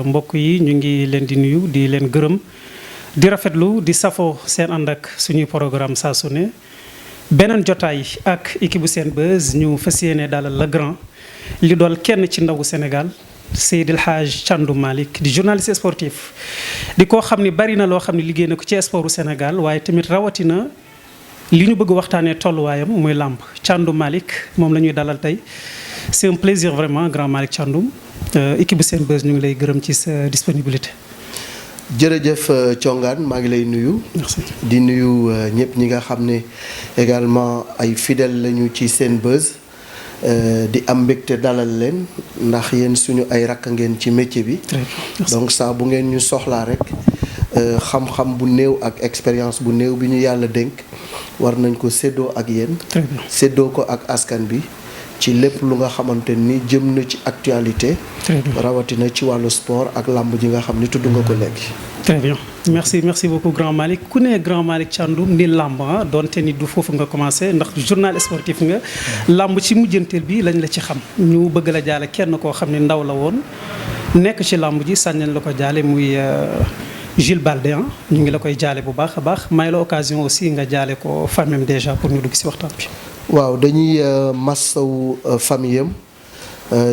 mbokk yi ñu ngi leen di nuyu di leen gërëm di rafetlu di safoo seen ànd ak suñuy programme saa su ne beneen jotaay ak équipe bu Senbuzz ñu fas yéene dalal le grand li dool kenn ci ndawu Sénégal Seydil Hadj Thiandoum Malick di journaliste sportif di koo xam ni bari na loo xam ne liggéey na ko ci sportu Sénégal waaye tamit rawatina li ñu bëgg waxtaanee tolluwaayam muy làmb Thiandoum Malick moom la ñuy dalal tey c'est un plaisir vraiment grand Malick Thiandoum équipe bu Senbuzz ñu ngi lay gërëm ci sa disponibilité. jërëjëf Thiongane maa ngi lay nuyu. merci di nuyu ñëpp ñi nga xam ne également ay fidèles lañu ci Senbuzz di am mbégte dalal leen ndax yéen suñu ay rakk ngeen ci métier bi. donc saa bu ngeen ñu soxlaa rek xam-xam bu néew ak expérience bu néew bi ñu yàlla dénk war nañ ko séddoo ak yéen. séddoo ko ak askan bi. ci lépp lu nga xamante ni jëm na ci actualité. rawatina ci wàllu sport ak làmb ji nga xam ni tudd nga ko léegi. très bien merci beaucoup grand Malick ku ne grand Malick Thiandoum ni làmb donte ni du foofu nga commencé ndax journal sportif nga. làmb ci mujjanteel bi lañ la ci xam ñu bëgg la jaale kenn koo xam ne ndaw la woon nekk ci làmb ji sànnañ la ko jaale muy Jules Baldé ñu ngi la koy jaale bu baax a baax may la occasion aussi nga jaale ko famille déjà pour ñu dugg ci waxtaan bi. waaw dañuy massawu famille am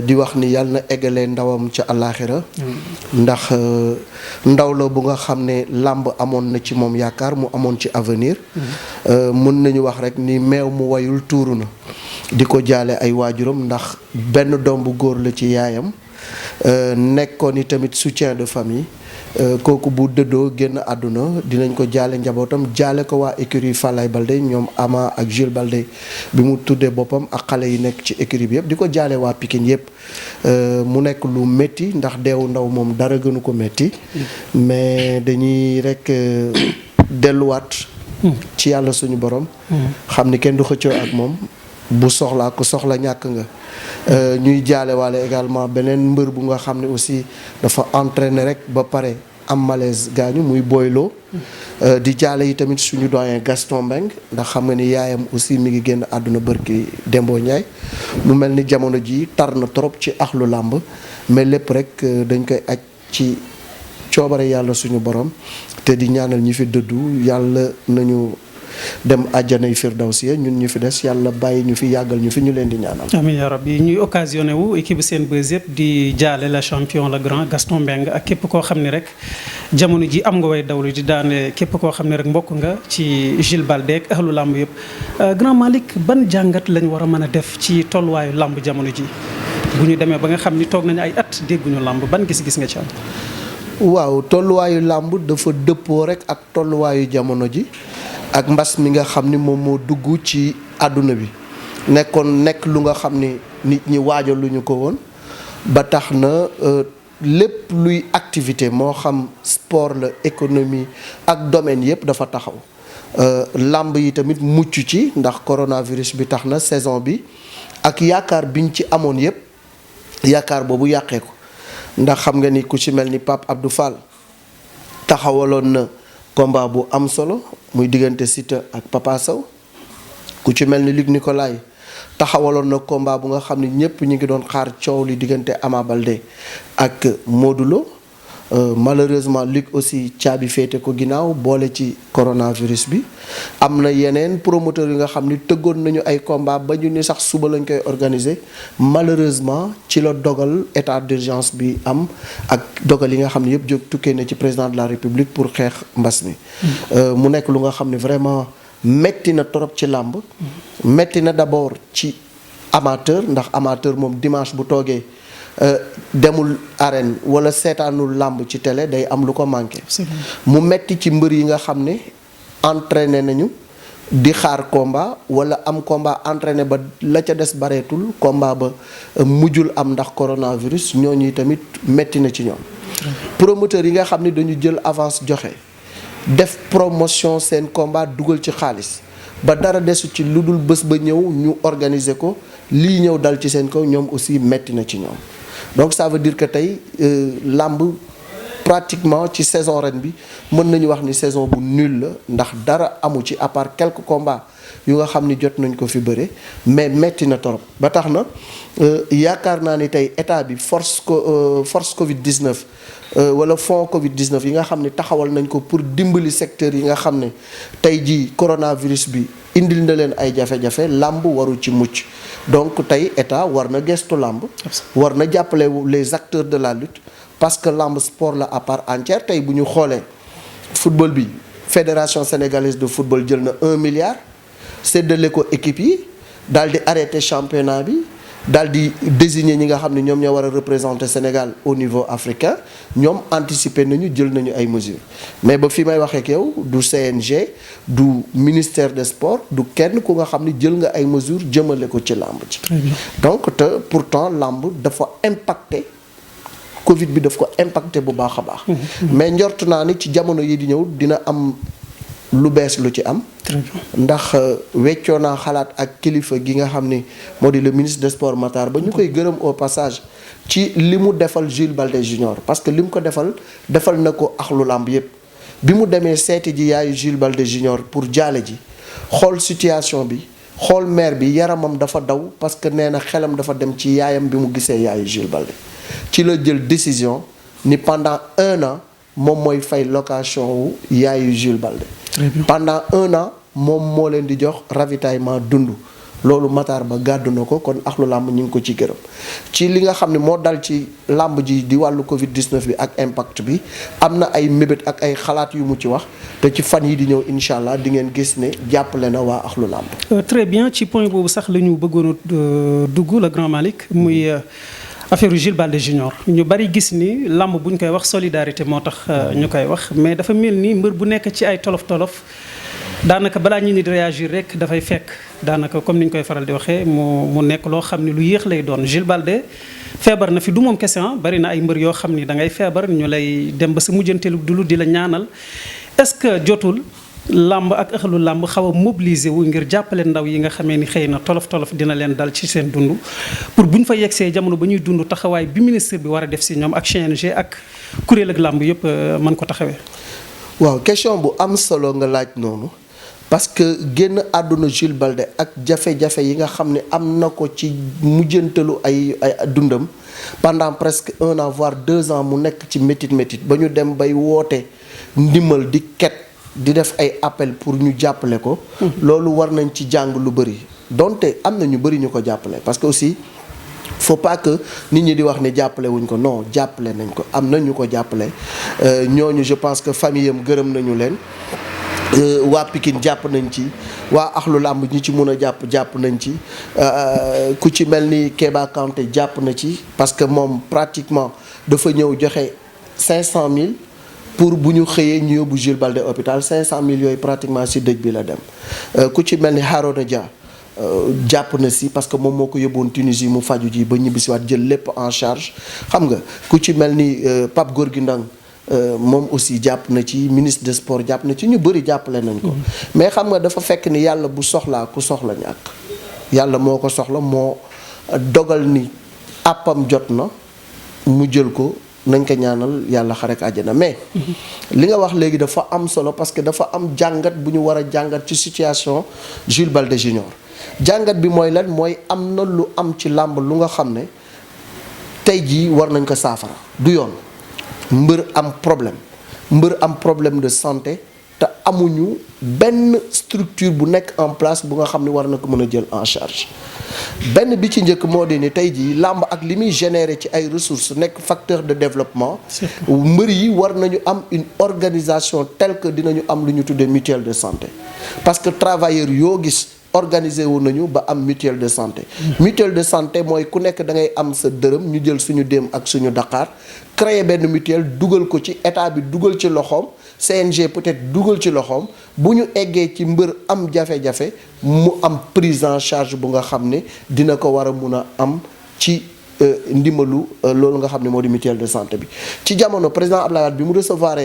di wax ni yàlla na eggalee ndawam ca àllaaxira ndax ndaw la bu nga xam ne làmb amoon na ci moom yaakaar mu amoon ci avenir mën nañu wax rek ni meew mu wayul tuuru na di ko jaale ay waajuram ndax benn doom bu góor la ci yaayam nekkoon ni tamit soutien de famille kooku bu dëddoo génn àdduna dinañ ko jaale njabootam jaale ko waa écurie Falaye Baldé ñoom Ama ak Jules Baldé bi mu tuddee boppam ak xale yi nekk ci écurie bi yëpp di ko jaale waa Pikine yëpp mu nekk lu métti ndax deewu ndaw moom dara gënu ko métti mais dañuy rek delluwaat ci yàlla suñu borom xam ni kenn du xëccoo ak moom bu soxlaa ko soxla ñàkk nga ñuy jaale waale également beneen mbër bu nga xam ne aussi dafa entraîné rek ba pare am malaise gaañu muy boyloo di jaale yi tamit suñu doyen Gaston Mbengue ndax xam nga ni yaayam aussi mi ngi génn àdduna bërki Dembo Ndiaye mu mel ni jamono ji tar na trop ci axlu làmb mais lépp rek dañ koy aj ci coobare yàlla suñu borom te di ñaanal ñi fi dëddu yàlla nañu dem àjjanay firdawsi ñun ñu fi des yàlla bàyyi ñu fi yàggal ñu fi ñu leen di ñaanal. amiin yaa rabbi ñuy occasionné wu équipe Senbuzz yëpp di jaale la champion le grand Gaston Mbengue ak képp koo xam ne rek jamono ji am nga way dawlu di daane képp koo xam ne rek mbokk nga ci Jules Baldé ak ahlu làmb yëpp grand Malick ban jàngat lañ war a mën a def ci tolluwaayu làmb jamono ji bu ñu demee ba nga xam ni toog nañu ay at dégguñu làmb ban gis-gis nga ci am. waaw tolluwaayu làmb dafa dëppoo rek ak tolluwaayu jamono ji. ak mbas mi nga xam ni moom moo dugg ci àdduna bi nekk lu nga xam ni nit ñi waajaluñu ko woon ba tax na lépp luy activité moo xam sport la économie ak domaine yëpp dafa taxaw làmb yi tamit mucc ci ndax coronavirus bi tax na saison bi ak yaakaar biñ ci amoon yëpp yaakaar boobu yàqee ko ndax xam nga ni ku ci mel ni Pape Abdou Fall taxawaloon na combat bu am solo muy diggante Siteu ak Papa Sow ku ci mel ni Luc Nicolaï taxawaloon na combat bu nga xam ne ñëpp ñu ngi doon xaar coow li diggante Ama Baldé ak Modou Lo malheureusement Luc aussi caabi féete ko ginnaaw boole ci coronavirus bi am na yeneen promoteurs yi nga xam ni tëggoon nañu ay combat ba ñu ni sax suba lañ koy organiser malheureusement ci la dogal état d'urgence bi am ak dogal yi nga xam ne yëpp jóg tukkee na ci président de la république pour xeex mbas mi mu nekk lu nga xam ne vraiment metti na trop ci làmb metti na d'abord ci amateur ndax amateur moom dimanche bu toogee demul arène wala seetaanul làmb ci télé day am lu ko manqué mu metti ci mbër yi nga xam ne entraîné nañu di xaar combat wala am combat entraîné ba la ca des bareetul combat ba mujjul am ndax coronavirus ñooñu tamit metti na ci ñoom promoteur yi nga xam ne dañu jël avance joxe def promotion seen combat dugal ci xaalis ba dara desu ci lu dul bés ba ñëw ñu organiser ko lii ñëw dal ci seen kaw ñoom aussi metti na ci ñoom donc ça veut dire que tey làmb pratiquement ci saison ren bi mën nañu wax ni saison bu nul la ndax dara amu ci à part quelques combats yu nga xam ni jot nañ ko fi bëre mais metti na torop ba tax na yaakaar naa ni tey état bi force Covid 19 wala fonds Covid 19 yi nga xam ne taxawal nañ ko pour dimbali secteur yi nga xam ne tey jii coronavirus bi indil na leen ay jafe-jafe làmb waru ci mucc donc tey état war na gestu làmb war na jàppale les acteurs de la lutte parce que làmb sport la à part entière tey bu ñu xoolee football bi fédération sénégalaise de football jël na 1 milliard séddale ko équipe yi daal di arrêté championnat bi daal di désigner ñi nga xam ne ñoom ñoo war a représenter Sénégal au niveau africain ñoom anticiper nañu jël nañu ay mesures mais ba fi may waxee ak yow du CNG du ministère des sports du kenn ku nga xam ne jël nga ay mesures jëmale ko ci làmb ci donc te pourtant làmb dafa impacté Covid bi daf ko impacté bu baax a baax mais njort naa ni ci jamono yi di ñëw dina am lu bees lu ci am ndax weccoo naa xalaat ak kilifa gi nga xam ni moo di le ministre des sports Matar Ba ñu koy gërëm au passage ci li mu defal Jules Baldé Junior parce que li mu ko defal na ko axlu làmb yépp bi mu demee seeti ji yaayu Jules Baldé Junior pour jaale ji xool situation bi xool maire bi yaramam dafa daw parce que nee na xelam dafa dem ci yaayam bi mu gisee yaayu Jules Baldé ci la jël décision ni pendant 1 an moom mooy fay location wu yaayu Jules Baldé pendant 1 an moom moo leen di jox ravitaillement dund loolu Matar Ba gàddu na ko kon axlu làmb ñu ngi ko ci gërëm ci li nga xam ne moo dal ci làmb ji di wàllu Covid 19 bi ak impact bi am na ay mébét ak ay xalaat yu mu ci wax te ci fan yi di ñëw incha allah di ngeen gis ne jàppale na waa axlu làmb. Très bien ci point boobu sax la ñu bëggoon a dugg le grand Malick muy affaire Jules Baldé Junior ñu bari gis ni làmb bu ñu koy wax solidarité moo tax ñu koy wax mais dafa mel ni mbër bu nekk ci ay tolof-tolof. daanaka balaa ñu ni di réagir rek dafay fekk daanaka comme ni ñu koy faral di waxee mu nekk loo xam ni lu yéex lay doon Jules Baldé feebar na fi du moom kese bari na ay mbër yoo xam ni da ngay feebar ñu lay dem ba sa mujjanteelu dulu di la ñaanal est-ce que jotul làmb ak ëxalu làmb xaw a mobiliser wu ngir jàppale ndaw yi nga xamee ni xëy na tolof-tolof dina leen dal ci seen dund pour bu ñu fa yegsee jamono ba ñuy dund taxawaay bi ministre bi war a def si ñoom ak CNG ak kuréel ak làmb yëpp mën ko taxawee. waaw question bu am solo nga laaj noonu. parce que génn àdduna Jules Baldé ak jafe-jafe yi nga xam ne am na ko ci mujjantalu ay dundam pendant presque 1 an voire 2 ans mu nekk ci métit ba ñu dem bay woote ndimbal di ket di def ay appel pour ñu jàppale ko loolu war nañ ci jàng lu bëri donte am na ñu bëri ñu ko jàppale parce que aussi faut pas que nit ñi di wax ne jàppale wuñ ko non jàppale nañ ko am na ñu ko jàppale ñooñu je pense que famille am gërëm nañu leen waa Pikine jàpp nañ ci waa axlu làmb ñi ci mun a jàpp nañ ci ku ci mel ni Kéba Kanté jàpp na ci parce que moom pratiquement dafa ñëw joxe 500000 pour bu ñu xëyee ñu yóbbu Jules Baldé hôpital 500000 yooyu pratiquement si dëj bi la dem ku ci mel ni Harona Dia jàpp na si parce que moom moo ko yóbboon Tunisie mu faju ji ba ñibbisiwaat jël lépp en charge xam nga ku ci mel ni Pape Gorgui Ndang moom aussi jàpp na ci ministre des sports jàpp na ci ñu bëri jàppale nañ ko mais xam nga dafa fekk ni yàlla bu soxlaa ku soxla ñàkk yàlla moo ko soxla moo dogal ni àppam jot na mu jël ko nañ ko ñaanal yàlla xare ko àjjana mais li nga wax léegi dafa am solo parce que dafa am jàngat bu ñu war a jàngat ci situation Jules Baldé Junior jàngat bi mooy lan mooy am na lu am ci làmb lu nga xam ne tey jii war nañ ko saafara du yoon mbër am problème de santé te amuñu benn structure bu nekk en place bu nga xam ne war na ko mën a jël en charge benn bi ci njëkk moo di ni tey jii làmb ak li muy générer ci ay ressources nekk facteur de développement mbër yi war nañu am une organisation telle que dinañu am lu ñu tuddee mutuelle de santé parce que travailleurs yoo gis organisé wu nañu ba am mutuelle de santé mutuelle de santé mooy ku nekk da ngay am sa dërëm ñu jël suñu déem ak suñu Dakar créer benn mutuelle dugal ko ci état bi dugal ci loxoom CNG peut-être dugal ci loxoom bu ñu eggee ci mbër am jafe-jafe mu am prise en charge bu nga xam ne dina ko war a mun a am ci ndimbalu loolu nga xam ne moo di mutuelle de santé bi ci jamono président Abdoulaye Wade bi mu recevoir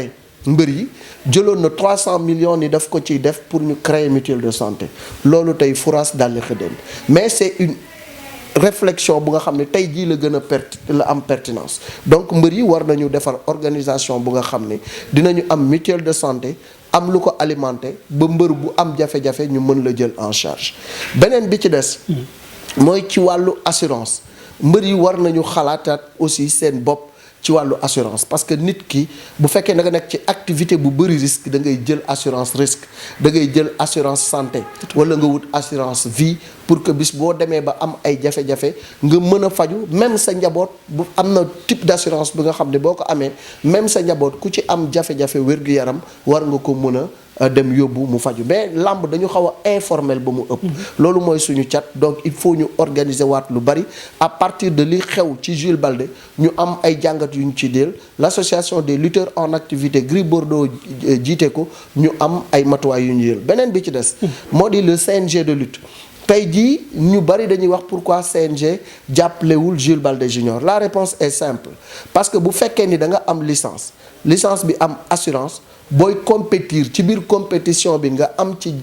mbër yi jëloon na 300 millions ni daf ko ciy def pour ñu créer mutuelle de santé loolu tey furaas daldi xëddeen mais c'est une réflexion bu nga xam ne tey jii la gën a la am pertinence donc mbër yi war nañu defar organisation bu nga xam ne dinañu am mutuelle de santé am lu ko alimenté ba mbër bu am jafe-jafe ñu mën la jël en charge beneen bi ci des mooy ci wàllu assurance mbër yi war nañu xalaataat aussi seen bopp ci wàllu assurance parce que nit ki bu fekkee da nga nekk ci activité bu bëri risque da ngay jël assurance risque da ngay jël assurance santé wala nga wut assurance vie pour que bis boo demee ba am ay jafe-jafe nga mën a faju même sa njaboot bu am na type d'assurance bi nga xam ne boo ko amee même sa njaboot ku ci am jafe-jafe wér-gu-yaram war nga ko mën a dem yóbbu mu faju mais làmb dañu xaw a informel ba mu ëpp loolu mooy suñu cat donc il faut ñu organiser waat lu bari à partir de li xew ci Jules Baldé ñu am ay jàngat yu ñu ci del l'association des lutteurs en activité Gris Bordeaux jiite ko ñu am ay matuwaay yu ñu jël beneen bi ci des moo di le CNG de lutte tey jii ñu bari dañuy wax pourquoi CNG jàppalewul Jules Baldé Junior la réponse est simple parce que bu fekkee ni da nga am licence bi am assurance booy compétir ci biir compétition bi nga am ci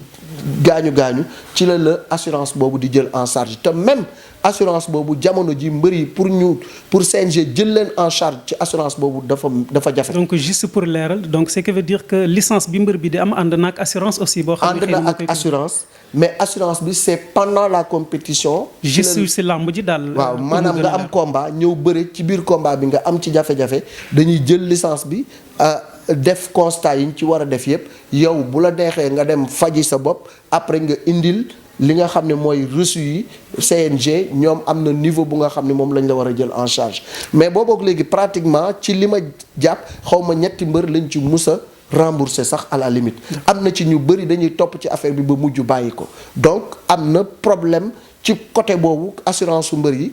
gaañu ci la assurance boobu di jël en charge te même assurance boobu jamono ji mbër yi pour CNG jël leen en charge ci assurance boobu dafa jafe. donc juste pour leeral donc ce qui veut dire que licence bi mbër bi di am ànd na ak assurance aussi. boo xam ne ànd na ak assurance mais assurance bi c'est pendant la compétition. juste si làmb ji daal. waaw maanaam nga am combat ñëw bëre ci biir combat bi nga am ci jafe-jafe dañuy jël licence bi. def constat yi ñu ci war a def yépp yow bu la neexee nga dem faji sa bopp après nga indil li nga xam ne mooy reçu yi CNG ñoom am na niveau bu nga xam ne moom lañ la war a jël en charge mais boobook léegi pratiquement ci li ma jàpp xaw ma ñetti mbër lañ ci musa rembourser sax à la limite am na ci ñu bëri dañuy topp ci affaire bi ba mujj bàyyi ko donc am na problème ci côté boobu assurance su mbër yi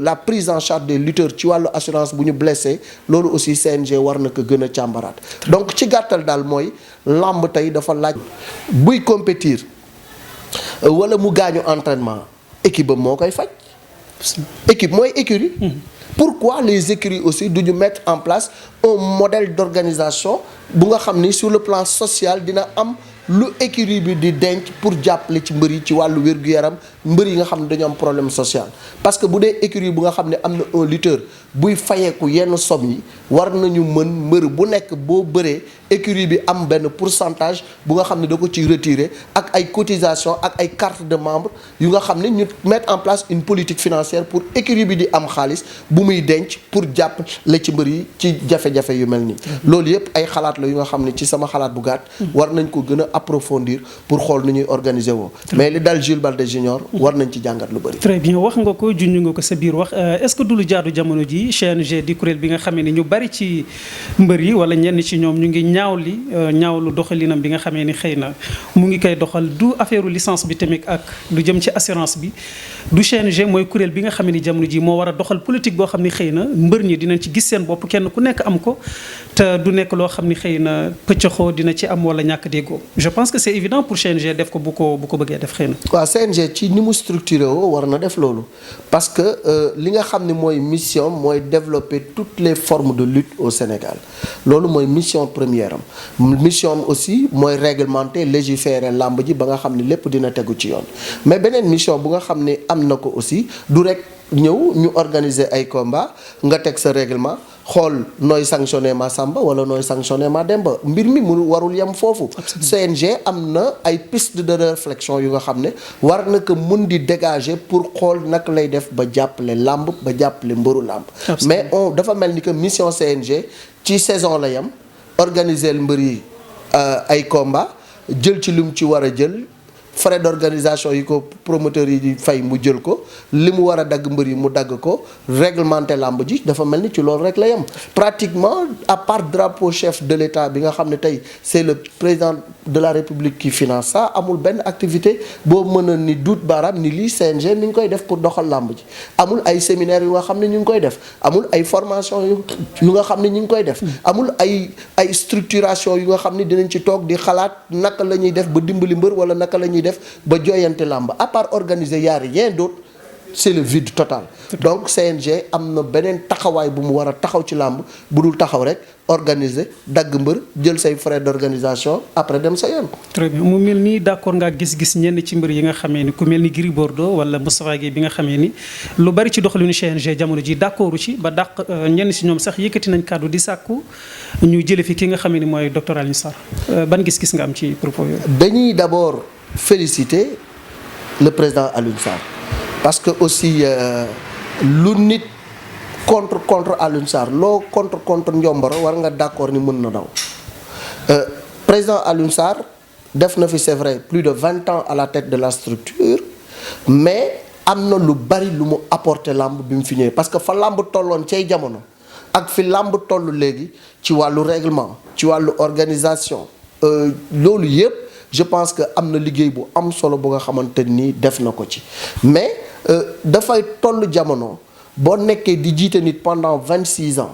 la prise en charge des lutteurs ci wàllu assurance bu ñu blessé loolu aussi CNG war na ko gën a càmbaraat donc ci gàttal daal mooy làmb tey dafa laaj buy compétir wala mu gaañu entraînement équipe ba moo koy faj équipe mooy écurie pourquoi les écuries aussi du ñu mettre en place un modèle d'organisation bu nga xam ni sur le plan social dina am lu écurie bi di denc pour jàppale ci mbër yi ci wàllu wér-gu-yaram mbër yi nga xam ne dañu am problème social parce que bu dee écurie bu nga xam ne am na un lutteur buy fayeeku yenn somme yi war nañu mën mbër bu nekk boo bëree écurie bi am benn pourcentage bu nga xam ne da ko ci retirer ak ay cotisation ak ay carte de membre yu nga xam ne ñu mettre en place une politique financière pour écurie bi di am xaalis bu muy denc pour jàpp la ci mbër yi ci jafe-jafe yu mel nii loolu yépp ay xalaat la yu nga xam ne ci sama xalaat bu gàtt war nañ ko gën a approfondir pour xool nu ñuy organiser woo mais li dal Jules Baldé Junior war nañ ci jàngat lu bëri. très bien wax nga ko junj nga ko sa biir wax est-ce que du lu jaadu jamono ji CNG di kuréel bi nga xamee ni ñu bari ci mbër yi wala ñenn ci ñoom ñu ngi ñaawlu doxalinam bi nga xamee ni xëy na mu ngi koy doxal du affaire licence bi tamit ak lu jëm ci assurance bi du CNG mooy kuréel bi nga xamee ni jamono ji moo war a doxal politique boo xam ni xëy na mbër ñi dinañ ci gis seen bopp kenn ku nekk am ko te du nekk loo xam ni xëy na pëccëxoo dina ci am wala ñàkk déggoo je pense que c'est évident pour CNG def ko bu ko bëggee def xëy na. waaw CNG ci ni mu structuré woo war na def loolu parce que li nga xam ne mooy mission mooy développer toutes les formes de lutte au Sénégal loolu mooy mission première am mission am aussi mooy réglementer légiférer làmb ji ba nga xam ne lépp dina tegu ci yoon mais beneen mission bu nga xam ne am na ko aussi du rek ñëw ñu organiser ay combat nga teg sa règlement xool nooy sanctionner ma Samba wala nooy sanctionner ma Demba mbir mi mu warul yem foofu. CNG am na ay piste de réflexion yu nga xam ne war na ko mun di dégager pour xool naka lay def ba jàppale làmb ba jàppale mbëru làmb mais dafa mel ni que mission CNG ci saison la yem organiser mbër yi ay combat jël ci lu mu ci war a jël frais d'organisation yi ko promoteur yi di fay mu jël ko li mu war a dagg mbër yi mu dagg ko réglementer làmb ji dafa mel ni ci loolu rek la yem pratiquement à part drapeau chef de l'État bi nga xam ne tey c'est le président de la République qui finance ça amul benn activité boo mën a ni duut baaraam ni lii CNG mi ngi koy def pour doxal làmb ji amul ay séminaires yu nga xam ne ñu ngi koy def amul ay formation yu nga xam ne ñu ngi koy def amul ay structuration yu nga xam ne dinañ ci toog di xalaat naka la ñuy def ba dimbali mbër wala naka la ñuy def ba jooyante làmb à part organiser y a rien d'autre c'est le vide total. Donc CNG am na beneen taxawaay bu mu war a taxaw ci làmb bu dul taxaw rek organiser dagg mbër jël say frais d'organisation après dem sa yoon. très bien mu mel ni d'accord nga gis-gis ñenn ci mbër yi nga xamee ni ku mel ni Gris Bordeaux wala Moustapha Guèye bi nga xamee ni lu bari ci doxalinu CNG jamono ji d'accordu ci ba dàq ñenn si ñoom sax yëkkati nañ kàddu di sàkku ñu jële fi ki nga xamee ni mooy docteur Alioune Sarr ban gis-gis nga am ci propos yooyu. dañuy d'abord féliciter le président Alioune Sarr parce que aussi lu nit contre Alioune Sarr loo contre Njomboro war nga d'accord ni mën na daw président Alioune Sarr def na fi c'est vrai plus de 20 ans à la tête de la structure mais am na lu bari lu mu apporter làmb bi mu fi ñëwee parce que fa làmb tolloon cay jamono ak fi làmb toll léegi ci wàllu règlement ci wàllu organisation loolu yépp je pense que am na liggéey bu am solo bu nga xamante ni def na ko ci mais dafay toll jamono boo nekkee di jiite nit pendant 26 ans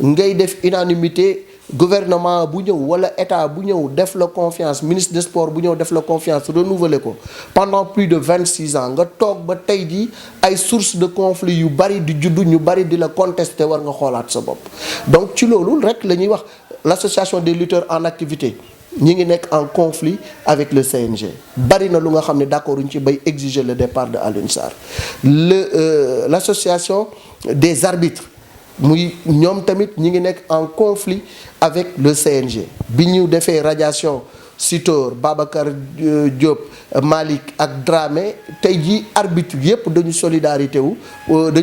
ngay def unanimité gouvernement bu ñëw wala état bu ñëw def la confiance ministre des sports bu ñëw def la confiance renouveler ko pendant plus de 26 ans nga toog ba tey jii ay sources de conflit yu bari di juddu ñu bari di la contester war nga xoolaat sa bopp. donc ci loolu rek la ñuy wax l'association des lutteurs en activité ñi ngi nekk en conflit avec le CNG bari na lu nga xam ne d'accord uñ ci bay exiger le départ de Alioune Sarr l'association des arbitres muy ñoom tamit ñi ngi nekk en conflit avec le CNG bi ñu defee radiation Sitor Babacar Diop Malick ak Dramé tey jii arbitre yépp dañu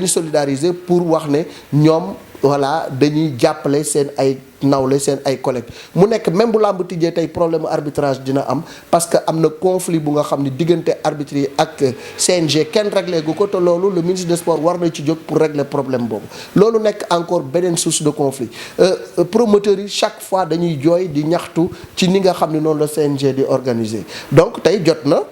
solidariser pour wax ne ñoom voilà dañuy jàppale seen ay nawle seen ay collègues mu nekk même bu làmb tijjee tey problème arbitrage dina am parce que am na conflit bu nga xam ne diggante arbitre yi ak CNG kenn réglé gu ko te loolu le ministre des sports war na ci jóg pour régler problème boobu loolu nekk encore beneen source de conflit promoteurs yi chaque fois dañuy jooy di ñaxtu ci ni nga xam ne noonu la CNG di organiser donc tey jot na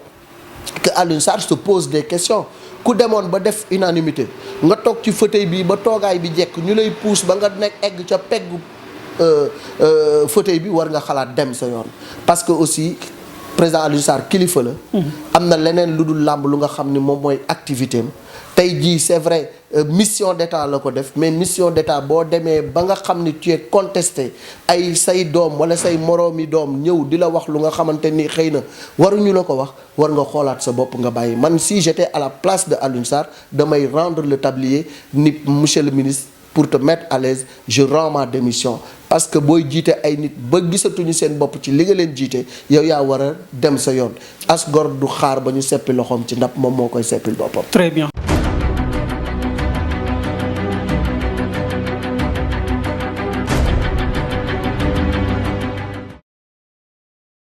que Alioune Sarr se pose des questions ku demoon ba def unanimité nga toog ci fauteuil bi ba toogaay bi jekk ñu lay pousse ba nga nekk egg ca peggu fauteuil bi war nga xalaat dem sa yoon parce que aussi président Alioune Sarr kilifa la. am na leneen lu dul làmb lu nga xam ni moom mooy activité am tey jii c'est vrai mission d'état la ko def mais mission d'état boo demee ba nga xam ni tu es contesté ay say doom wala say moroomi doom ñëw di la wax lu nga xamante ni xëy na waruñu la ko wax war nga xoolaat sa bopp nga bàyyi man si j'étais à la place de Alioune Sarr damay rendre le tablier ni monsieur le ministre pour te mettre à l'aise je rends ma démission parce que booy jiite ay nit ba gisatuñu seen bopp ci li nga leen jiite yow yaa war a dem sa yoon as gor du xaar ba ñu seppi loxoom ci ndab moom moo koy seppil boppam. Très bien.